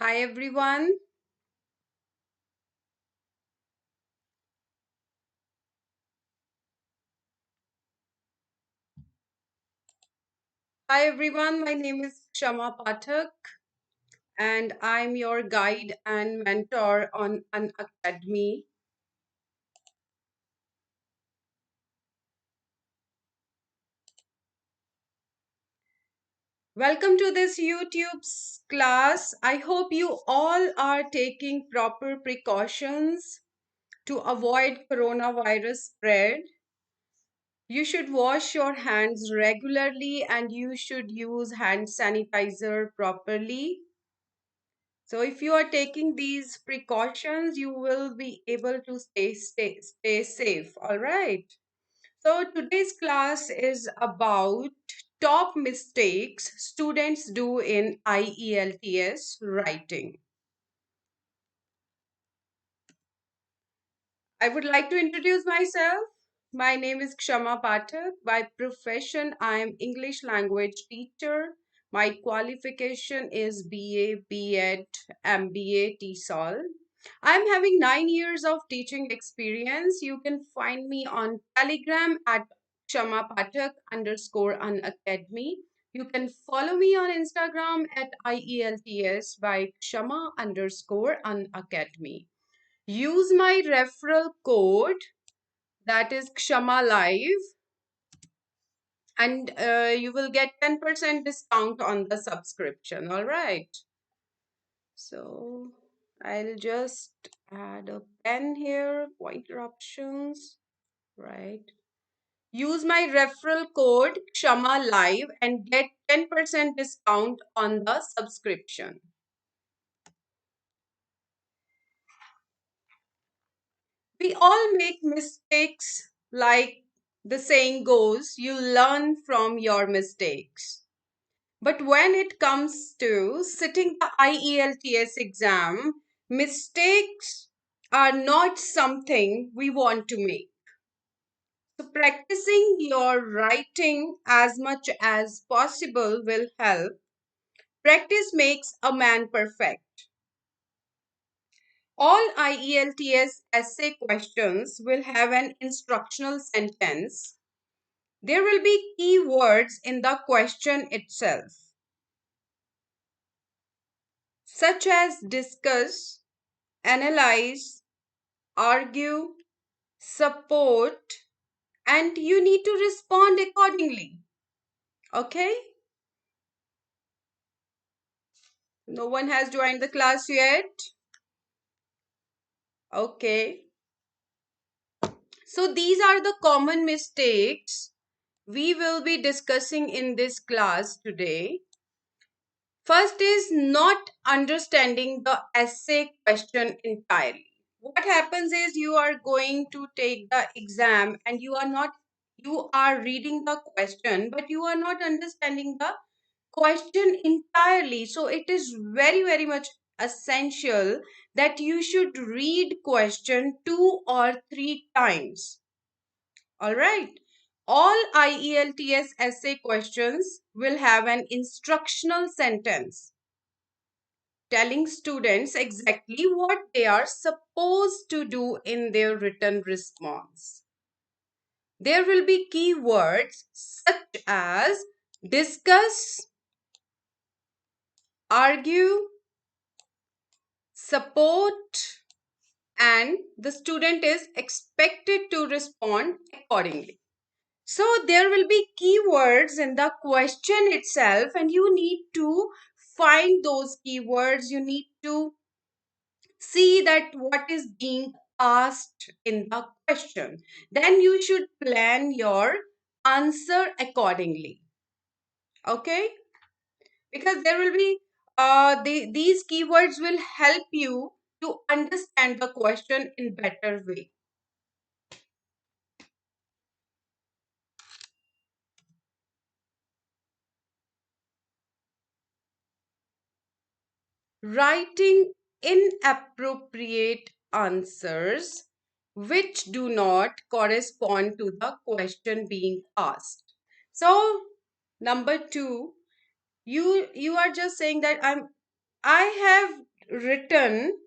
Hi everyone. Hi everyone. My name is Kshma Pathak and I'm your guide and mentor on Unacademy. Welcome to this YouTube class. I hope you all are taking proper precautions to avoid coronavirus spread. You should wash your hands regularly and you should use hand sanitizer properly. So if you are taking these precautions, you will be able to stay safe. All right. So today's class is about top mistakes students do in IELTS writing. I would like to introduce myself. My name is Kshama Pathak. By profession, I am English language teacher. My qualification is BA, B.Ed, MBA, TESOL. I'm having 9 years of teaching experience. You can find me on Telegram at Kshama Pathak underscore Unacademy. You can follow me on Instagram at IELTS by Kshama underscore Unacademy. Use my referral code that is Kshama Live and you will get 10% discount on the subscription. All right. So I'll just add a pen here, pointer options, right? Use my referral code Kshama Live and get 10% discount on the subscription. We all make mistakes, like the saying goes, you learn from your mistakes. But when it comes to sitting the IELTS exam, mistakes are not something we want to make. So, practicing your writing as much as possible will help. Practice makes a man perfect. All IELTS essay questions will have an instructional sentence. There will be key words in the question itself, such as discuss, analyze, argue, support, and you need to respond accordingly. Okay? No one has joined the class yet? Okay. So these are the common mistakes we will be discussing in this class today. First is not understanding the essay question entirely. What happens is you are going to take the exam and you are reading the question, but you are not understanding the question entirely. So it is very, very much essential that you should read question 2 or 3 times. All right. All IELTS essay questions will have an instructional sentence telling students exactly what they are supposed to do in their written response. There will be keywords such as discuss, argue, support, and the student is expected to respond accordingly. So there will be keywords in the question itself, and you need to find those keywords. You need to see that what is being asked in the question. Then you should plan your answer accordingly. Okay? Because there will be these keywords will help you to understand the question in better way. Writing inappropriate answers which do not correspond to the question being asked. So number 2, you are just saying that I have written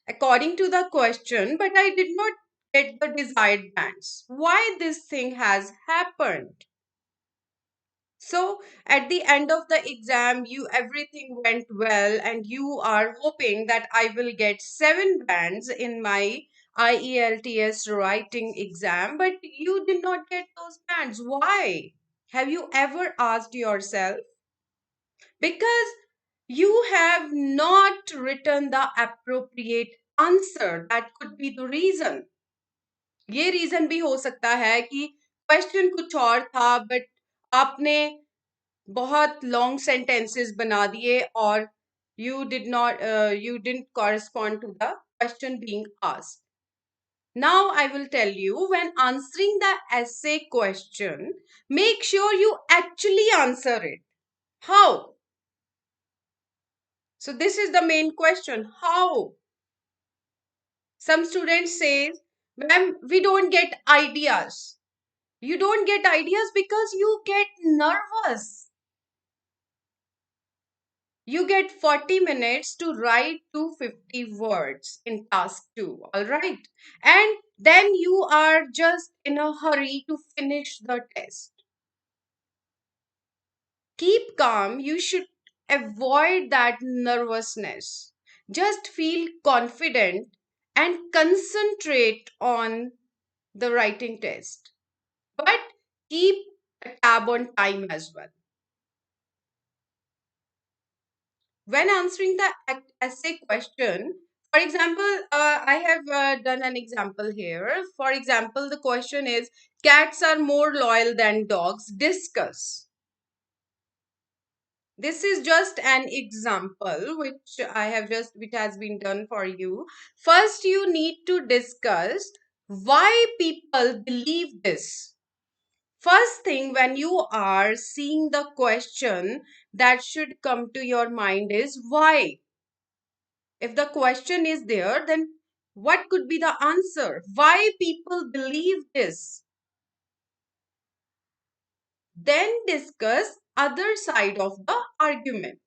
according to the question, but I did not get the desired bands. Why this thing has happened? So at the end of the exam, everything went well, and you are hoping that I will get 7 bands in my IELTS writing exam, but you did not get those bands. Why? Have you ever asked yourself? Because you have not written the appropriate answer. That could be the reason. ये reason भी हो सकता है कि question कुछ और था, but आपने बहुत लॉन्ग सेंटेंसेस बना दिए और you didn't correspond to the question being asked. Now I will tell you, when answering the essay question, make sure you actually answer it. How? So this is the main question. How? Some students say, ma'am, we don't get ideas. You don't get ideas because you get nervous. You get 40 minutes to write 250 words in task 2, all right? And then you are just in a hurry to finish the test. Keep calm. You should avoid that nervousness. Just feel confident and concentrate on the writing test. But keep a tab on time as well. When answering the essay question, for example, I have done an example here. For example, the question is, cats are more loyal than dogs. Discuss. This is just an example which has been done for you. First, you need to discuss why people believe this. First thing, when you are seeing the question, that should come to your mind is why. If the question is there, then what could be the answer? Why people believe this? Then discuss other side of the argument.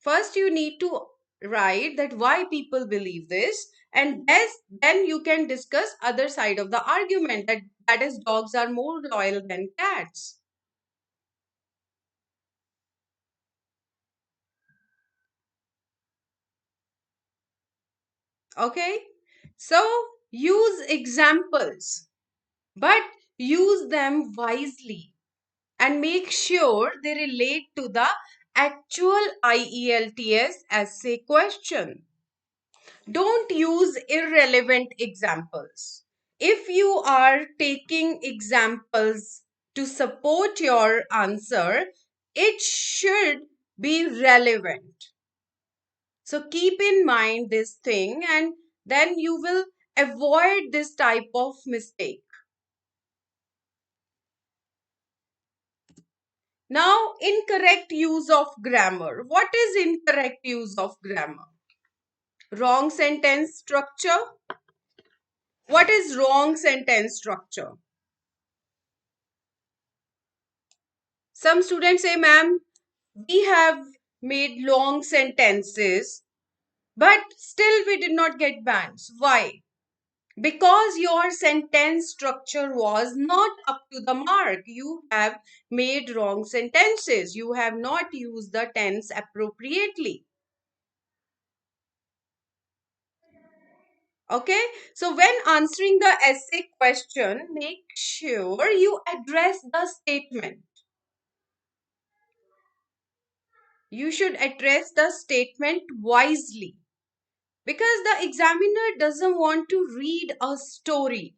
First, you need to write that why people believe this, and then you can discuss other side of the argument, that is dogs are more loyal than cats. Okay, so use examples, but use them wisely and make sure they relate to the actual IELTS essay question. Don't use irrelevant examples. If you are taking examples to support your answer, it should be relevant. So keep in mind this thing, and then you will avoid this type of mistake. Now, incorrect use of grammar. What is incorrect use of grammar? Wrong sentence structure. What is wrong sentence structure? Some students say, ma'am, we have made long sentences, but still we did not get bands. Why? Because your sentence structure was not up to the mark. You have made wrong sentences. You have not used the tense appropriately. Okay, so when answering the essay question, make sure you address the statement. You should address the statement wisely, because the examiner doesn't want to read a story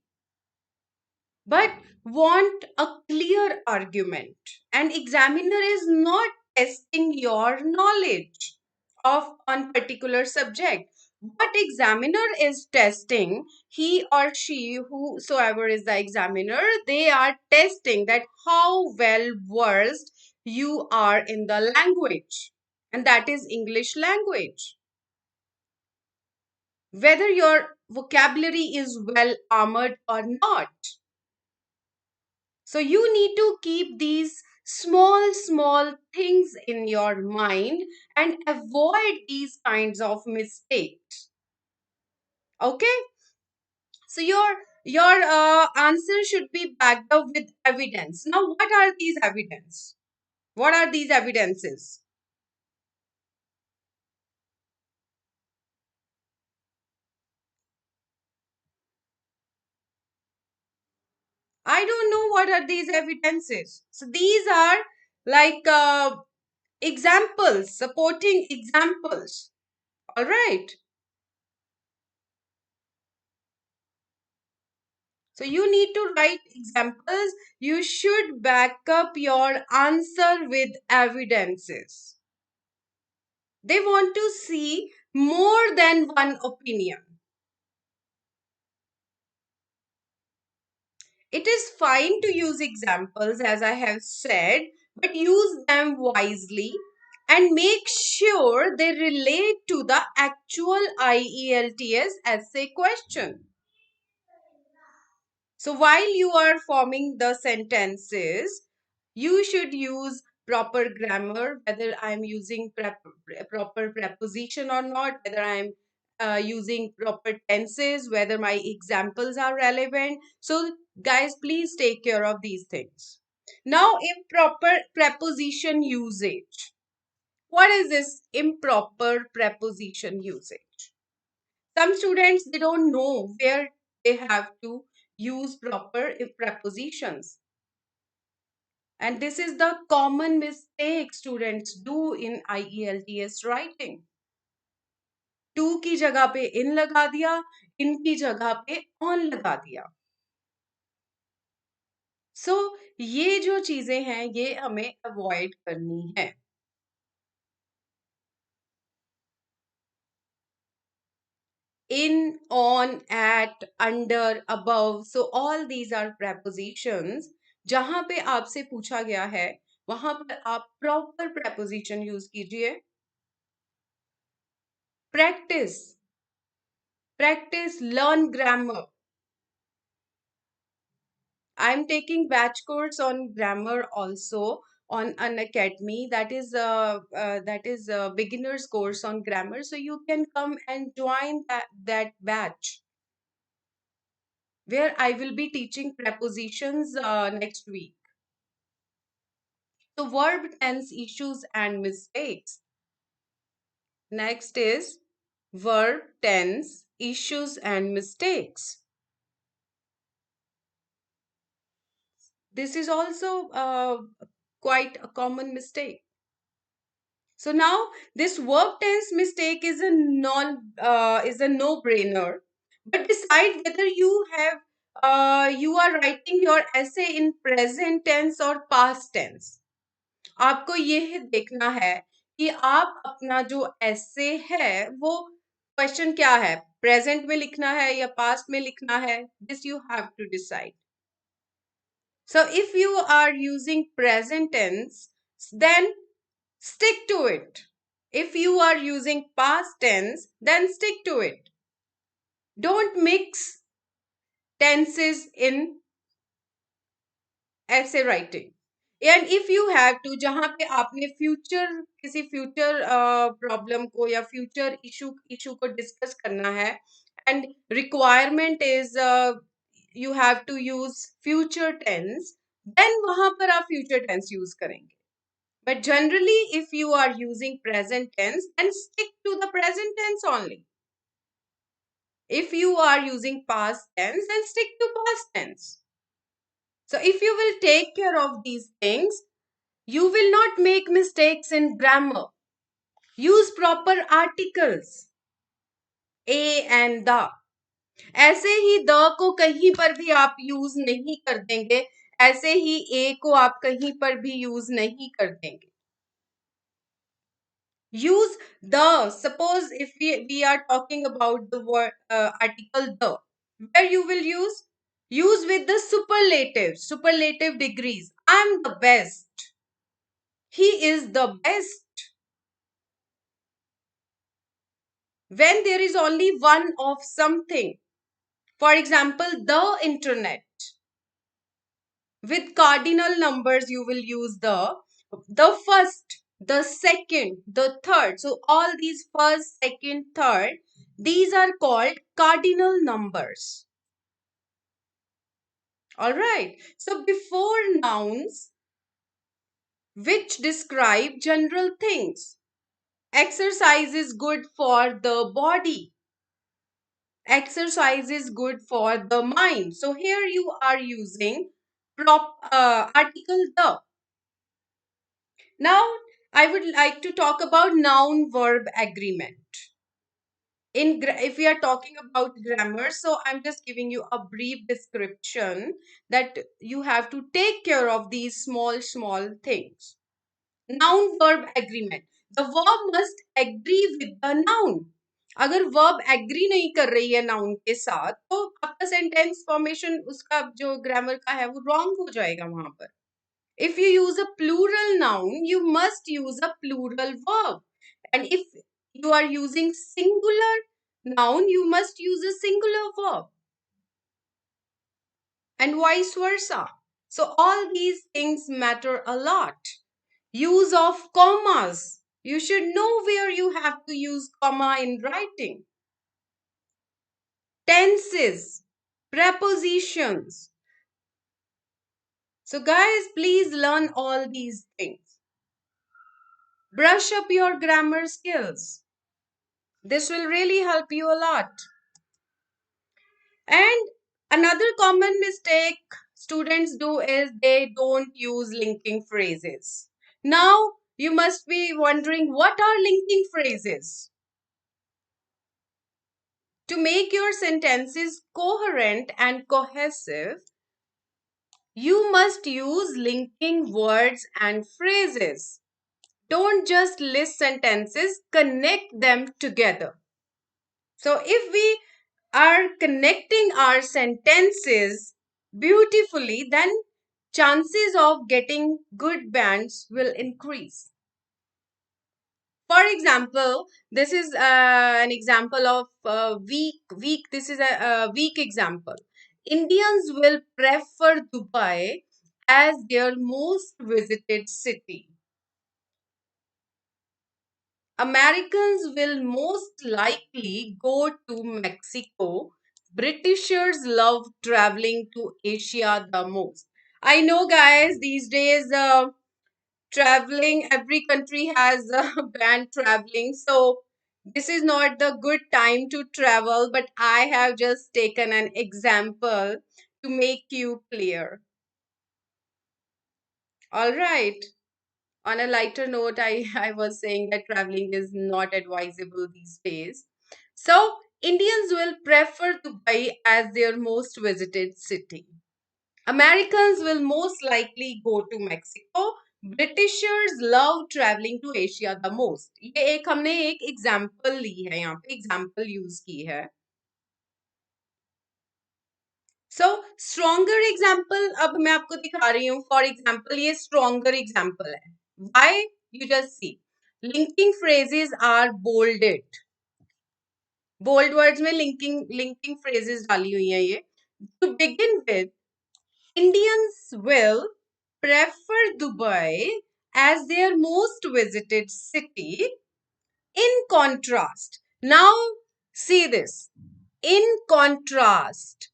but want a clear argument. And examiner is not testing your knowledge of on particular subject. What examiner is testing, he or she, whosoever is the examiner, they are testing that how well versed you are in the language, and that is English language, whether your vocabulary is well armored or not. So you need to keep these small things in your mind and avoid these kinds of mistakes. Okay, so your answer should be backed up with evidence. Now, what are these evidence? What are these evidences? I don't know what are these evidences. So these are like examples, supporting examples. All right. So you need to write examples. You should back up your answer with evidences. They want to see more than one opinion. It is fine to use examples, as I have said, but use them wisely and make sure they relate to the actual IELTS essay question. So while you are forming the sentences, you should use proper grammar, whether I'm using proper preposition or not, whether I'm using proper tenses, whether my examples are relevant. So guys, please take care of these things. Now, improper preposition usage. What is this improper preposition usage? Some students, they don't know where they have to use proper prepositions, and this is the common mistake students do in IELTS writing. Two की जगह पे इन लगा दिया, इन की जगह पे on लगा दिया. सो ये जो चीजें हैं ये हमें अवॉइड करनी है. In, on, at, under, above. So all these are prepositions. जहां पे आपसे पूछा गया है वहां पर आप proper preposition use कीजिए. Practice, learn grammar. I'm taking batch course on grammar also on Unacademy. That is a beginner's course on grammar. So you can come and join that batch, where I will be teaching prepositions next week. So verb tense issues and mistakes. Next is verb tense issues and mistakes. This is also quite a common mistake. So now this verb tense mistake is a no-brainer. But decide whether you are writing your essay in present tense or past tense. आपको ये देखना है कि आप अपना जो ऐसे है वो क्वेश्चन क्या है, प्रेजेंट में लिखना है या पास्ट में लिखना है. This you have to decide. So if you are using present tense, then stick to it. If you are using past tense, then stick to it. Don't mix tenses in essay writing. And if you have to, जहां पे आपने किसी future problem को या future issue को discuss करना है and requirement is you have to use future tense, then वहां पर आप फ्यूचर टेंस यूज करेंगे. But generally if you are using present tense, then stick to the present tense only. If you are using past tense, then stick to past tense. So if you will take care of these things, you will not make mistakes in grammar. Use proper articles. A and the. ऐसे ही the को कहीं पर भी आप use नहीं कर देंगे, ऐसे ही a को आप कहीं पर भी यूज नहीं कर देंगे. Use the. Suppose if we are talking about the word article the, where you will use with the superlative degrees. I'm the best. He is the best. When there is only one of something, for example, the internet. With cardinal numbers, you will use the first, the second, the third. So all these first, second, third, these are called cardinal numbers. All right. So before nouns, which describe general things. Exercise is good for the body. Exercise is good for the mind. So here you are using article the. Now I would like to talk about noun verb agreement. If we are talking about grammar, so I'm just giving you a brief description that you have to take care of these small things. Noun verb agreement. The verb must agree with the noun. अगर verb agree नहीं कर रही है noun के साथ तो आपका sentence formation उसका जो grammar का है वो wrong हो जाएगा वहां पर. If you use a plural noun, you must use a plural verb. And if you are using singular noun, you must use a singular verb. And vice versa. So all these things matter a lot. Use of commas. You should know where you have to use comma in writing. Tenses, prepositions. So guys, please learn all these things. Brush up your grammar skills. This will really help you a lot. And another common mistake students do is they don't use linking phrases. Now, you must be wondering, what are linking phrases? To make your sentences coherent and cohesive, you must use linking words and phrases. Don't just list sentences, connect them together. So if we are connecting our sentences beautifully, then chances of getting good bands will increase. For example, this is an example of weak. This is a weak example. Indians will prefer Dubai as their most visited city. Americans will most likely go to Mexico. Britishers love traveling to Asia the most. I know, guys, these days traveling, every country has banned traveling. So this is not the good time to travel, but I have just taken an example to make you clear. All right. On a lighter note, I was saying that traveling is not advisable these days. So, Indians will prefer Dubai as their most visited city. Americans will most likely go to Mexico. Britishers love traveling to Asia the most. ये एक हमने एक example ली है यहाँ पे example use की है. So stronger example अब मैं आपको दिखा रही हूँ. For example, ये stronger example है. Why? You just see. Linking phrases are bolded. Bold words में linking phrases डाली हुई है ये. To begin with, Indians will prefer Dubai as their most visited city. In contrast, now see this. In contrast,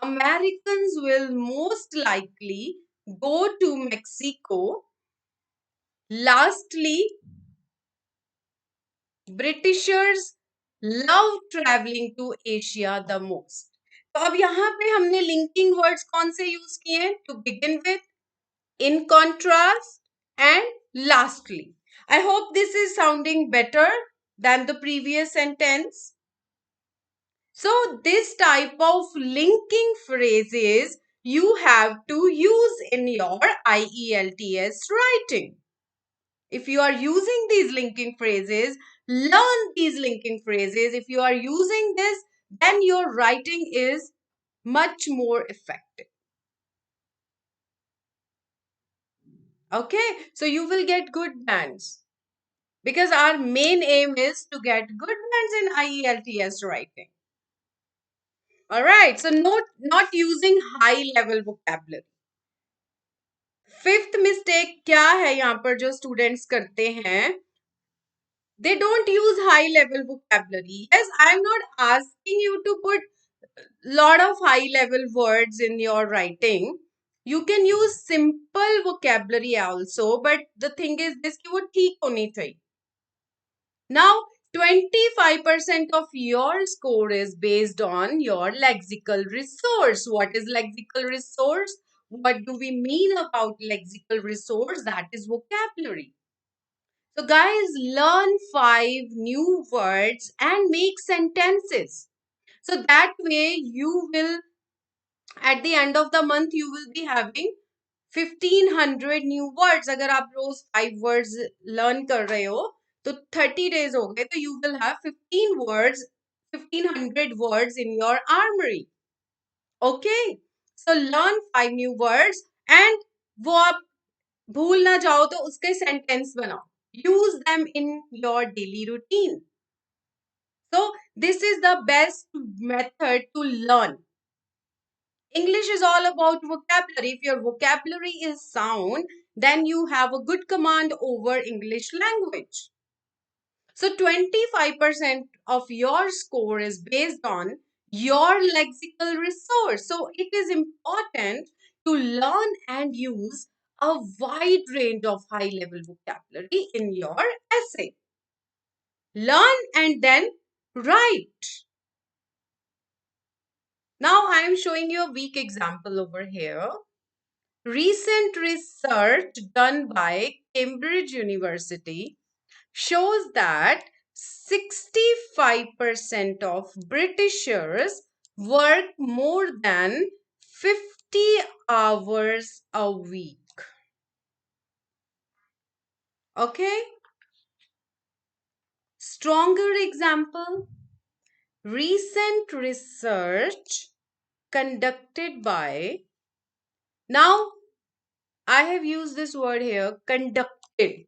Americans will most likely go to Mexico. Lastly, Britishers love traveling to Asia the most. तो अब यहाँ पे हमने linking words कौन से use किए हैं? To begin with, in contrast, and lastly. I hope this is sounding better than the previous sentence. So this type of linking phrases you have to use in your IELTS writing. If you are using these linking phrases, learn these linking phrases. If you are using this, then your writing is much more effective. Okay, so you will get good bands. Because our main aim is to get good bands in IELTS writing. All right, so not using high level vocabulary. Fifth mistake क्या है यहाँ पर जो students करते हैं? They don't use high level vocabulary. Yes, I'm not asking you to put lot of high level words in your writing. You can use simple vocabulary also, but the thing is this कि वो ठीक होनी चाहिए. Now 25% of your score is based on your lexical resource. What is lexical resource? What do we mean about lexical resource? That is vocabulary. So guys, learn 5 new words and make sentences. So that way you will, at the end of the month, you will be having 1500 new words. अगर आप रोज 5 words learn कर रहे हो, तो 30 days हो गए, तो you will have 1500 words in your armory. Okay? So learn 5 new words and वो आप भूल ना जाओ तो उसके सेंटेंस बनाओ. Use them in your daily routine. So this is the best method to learn. English is all about vocabulary. If your vocabulary is sound, then you have a good command over English language. So 25% of your score is based on your lexical resource. So it is important to learn and use a wide range of high level vocabulary in your essay. Learn and then write. Now I am showing you a weak example over here. Recent research done by Cambridge University shows that 65% of Britishers work more than 50 hours a week. Okay? Stronger example. Recent research conducted by, now I have used this word here, conducted.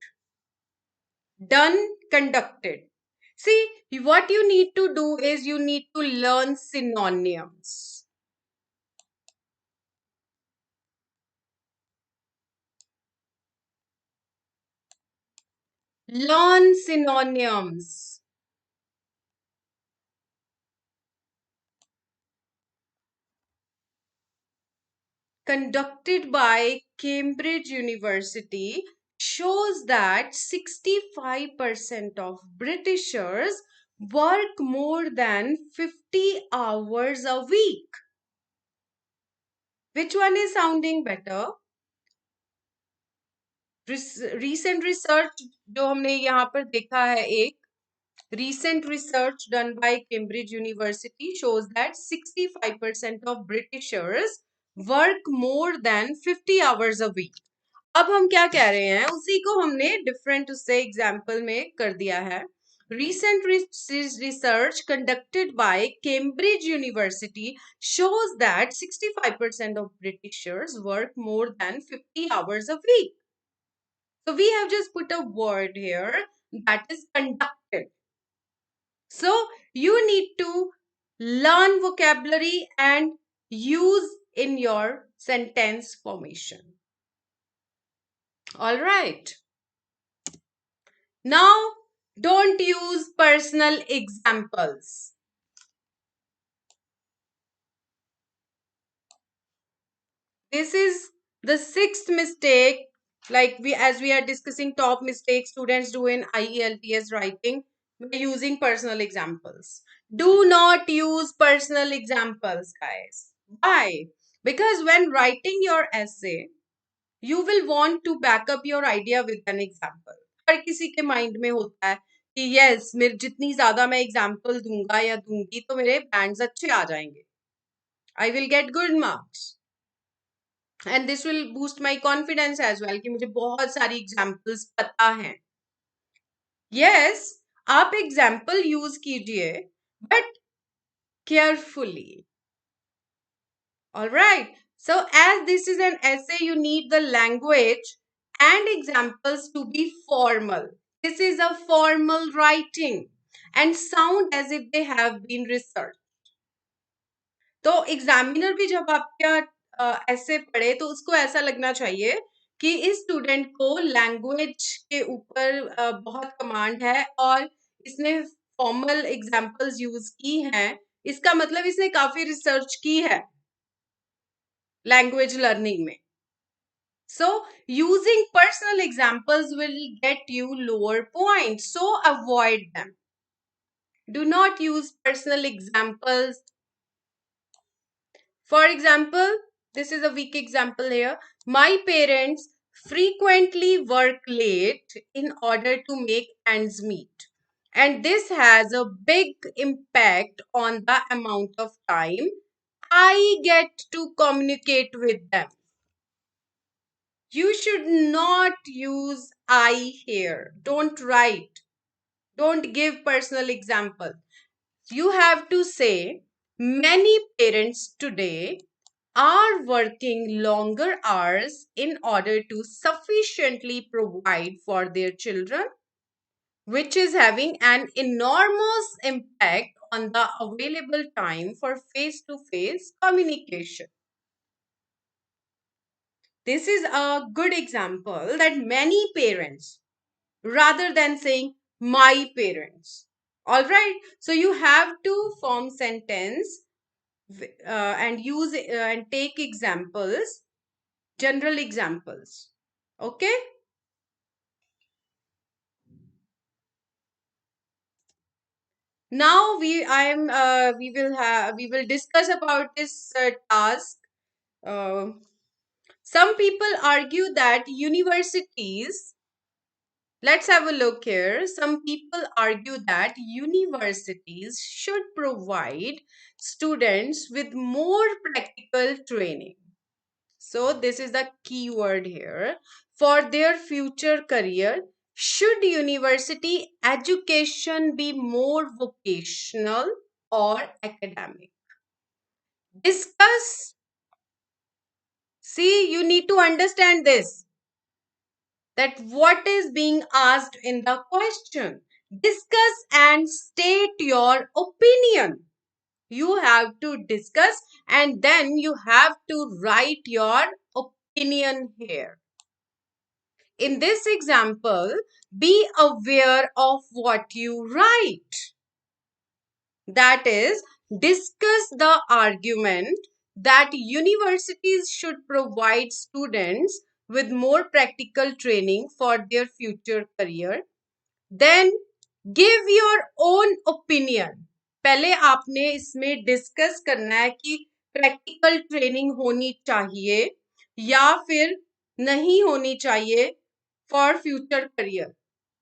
Done, conducted. See, what you need to do is you need to learn synonyms. Learn synonyms. Conducted by Cambridge University shows that 65% of Britishers work more than 50 hours a week. Which one is sounding better? Recent research जो हमने यहाँ पर देखा है एक, recent research done by Cambridge University shows that 65% of Britishers work more than 50 hours a week. अब हम क्या कह रहे हैं, उसी को हमने different उससे example में कर दिया है. Recent research conducted by Cambridge University shows that 65% of Britishers work more than 50 hours a week. So we have just put a word here that is conducted. So you need to learn vocabulary and use in your sentence formation. All right. Now, don't use personal examples. This is the sixth mistake, like as we are discussing top mistakes students do in IELTS writing by using personal examples. Do not use personal examples, guys. Why? Because when writing your essay, you will want to back up your idea with an example. हर किसी के mind में होता है कि yes, मेरे जितनी ज्यादा मैं एग्जाम्पल दूंगा या दूंगी तो मेरे बैंड्स अच्छे आ जाएंगे. I will get good marks. And this will boost my confidence as well कि मुझे बहुत सारी एग्जाम्पल्स पता हैं. Yes, आप एग्जाम्पल यूज कीजिए but carefully. All right. So as this is an essay, you need the language and examples to be formal. This is a formal writing and sound as if they have been researched. तो examiner भी जब आपका ऐसे पढ़े तो उसको ऐसा लगना चाहिए कि इस स्टूडेंट को लैंग्वेज के ऊपर बहुत कमांड है और इसने फॉर्मल एग्जाम्पल्स यूज की हैं, इसका मतलब इसने काफी रिसर्च की है लैंग्वेज लर्निंग में. So using personal examples will get you lower points, so avoid them. Do not use personal examples. For example, this is a weak example here. My parents frequently work late in order to make ends meet. And this has a big impact on the amount of time I get to communicate with them. You should not use I here. Don't write. Don't give personal example. You have to say, many parents today are working longer hours in order to sufficiently provide for their children, which is having an enormous impact on the available time for face-to-face communication. This is a good example that many parents, rather than saying my parents. All right, so you have to form sentence and use and take examples, general examples. Okay. Now we will discuss about this task. Uh, some people argue that universities. Let's have a look here. Some people argue that universities should provide students with more practical training. So this is the key word here. For their future career, should university education be more vocational or academic? Discuss. See, you need to understand this, that what is being asked in the question. Discuss and state your opinion. You have to discuss and then you have to write your opinion here. In this example, be aware of what you write. That is, discuss the argument that universities should provide students with more practical training for their future career. Then give your own opinion. पहले आपने इसमें discuss करना है कि practical training होनी चाहिए या फिर नहीं होनी चाहिए for future career.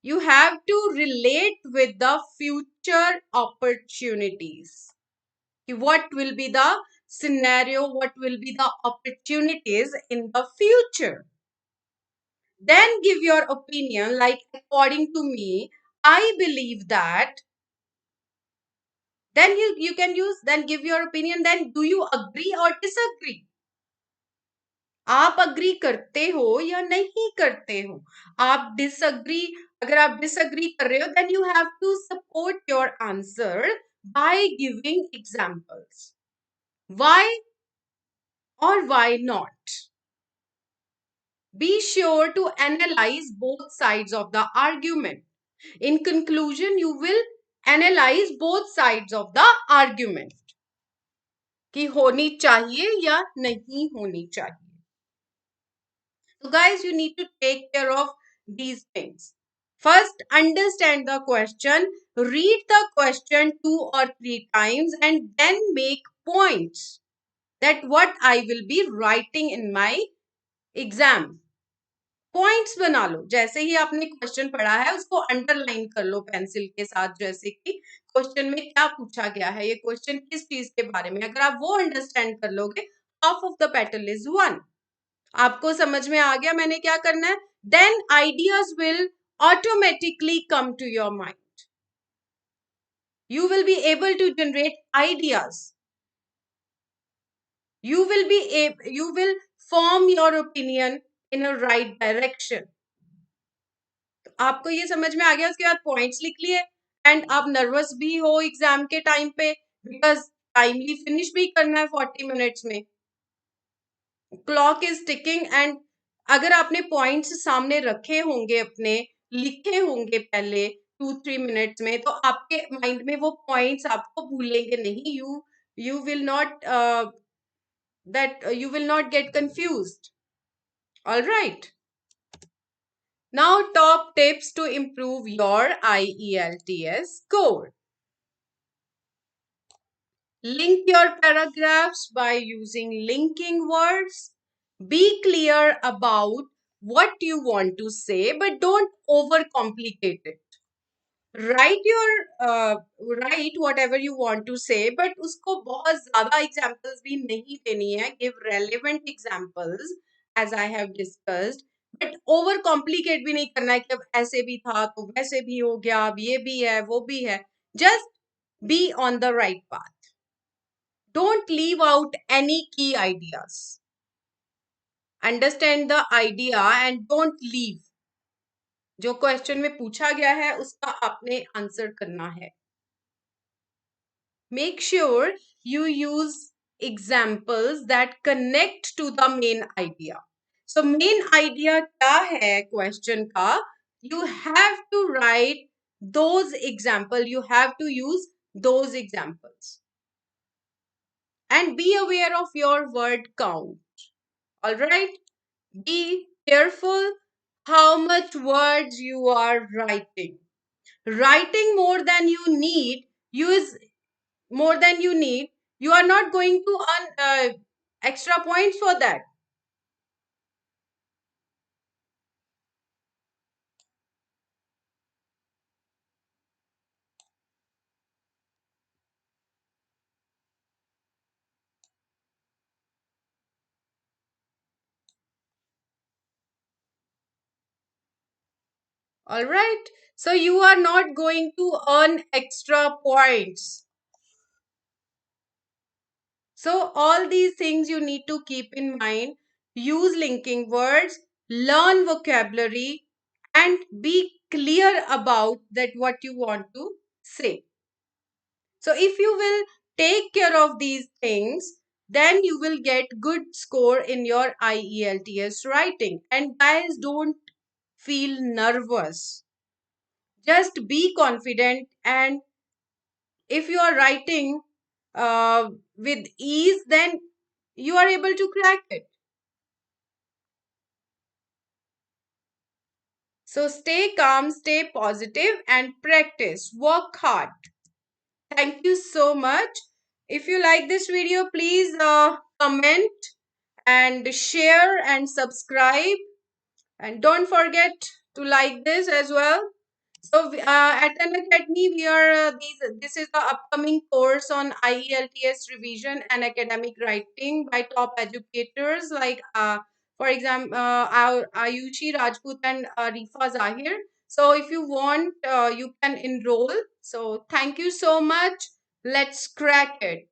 You have to relate with the future opportunities. What will be the scenario? What will be the opportunities in the future? Then give your opinion, like according to me, I believe that. Then you can use, then give your opinion, then do you agree or disagree? आप agree करते हो या नहीं करते हो? आप disagree, अगर आप डिसअग्री कर रहे हो, then you have to support your answer by giving examples. Why or why not? Be sure to analyze both sides of the argument. In conclusion, you will analyze both sides of the argument. कि होनी चाहिए या नहीं होनी चाहिए. So guys, you need to take care of these things. First, understand the question, read the question 2 or 3 times and then make points. That what I will be writing in my exam. Points बना लो. जैसे ही आपने question पढ़ा है उसको underline कर लो pencil के साथ, जैसे कि क्वेश्चन में क्या पूछा गया है, ये क्वेश्चन किस चीज के बारे में. अगर आप वो अंडरस्टैंड कर लोगे, half of the battle is one. आपको समझ में आ गया मैंने क्या करना है? Then ideas will automatically come to your mind. You will be able to generate ideas. You will form your opinion in a right direction. आपको ये समझ में आ गया. उसके बाद पॉइंट्स लिख लिए. एंड आप नर्वस भी हो एग्जाम के टाइम पे, बिकॉज टाइमली फिनिश भी करना है 40 मिनट्स में. क्लॉक इज टिकिंग एंड अगर आपने पॉइंट्स सामने रखे होंगे, अपने लिखे होंगे पहले 2-3 मिनट्स में, तो आपके माइंड में वो पॉइंट्स आपको भूलेंगे नहीं. You will not that you will not get confused. All right. Now, top tips to improve your IELTS score. Link your paragraphs by using linking words. Be clear about what you want to say, but don't overcomplicate it. Write whatever you want to say, but उसको बहुत ज़्यादा examples भी नहीं देनी है. Give relevant examples as I have discussed, but over complicate भी नहीं करना है कि अब ऐसे भी था तो वैसे भी हो गया, अब ये भी है वो भी है. Just be on the right path. Don't leave out any key ideas. Understand the idea and don't leave. जो क्वेश्चन में पूछा गया है उसका आपने आंसर करना है. Make sure you use examples that connect to the main idea. So main idea क्या है question का? You have to write those examples. You have to use those examples. And be aware of your word count. All right? Be careful how much words you are writing. Writing more than you need, you are not going to earn extra points for that. All right. So you are not going to earn extra points. So all these things you need to keep in mind. Use linking words, learn vocabulary, and be clear about that what you want to say. So if you will take care of these things, then you will get good score in your IELTS writing. And guys, don't feel nervous. Just be confident, and if you are writing with ease, then you are able to crack it. So stay calm, stay positive, and practice. Work hard. Thank you so much. If you like this video, please comment and share and subscribe. And don't forget to like this as well. So at Unacademy, we are this is the upcoming course on IELTS revision and academic writing by top educators like for example our Ayushi Rajput and Rifa Zahir. So if you want, you can enroll. So thank you so much. Let's crack it.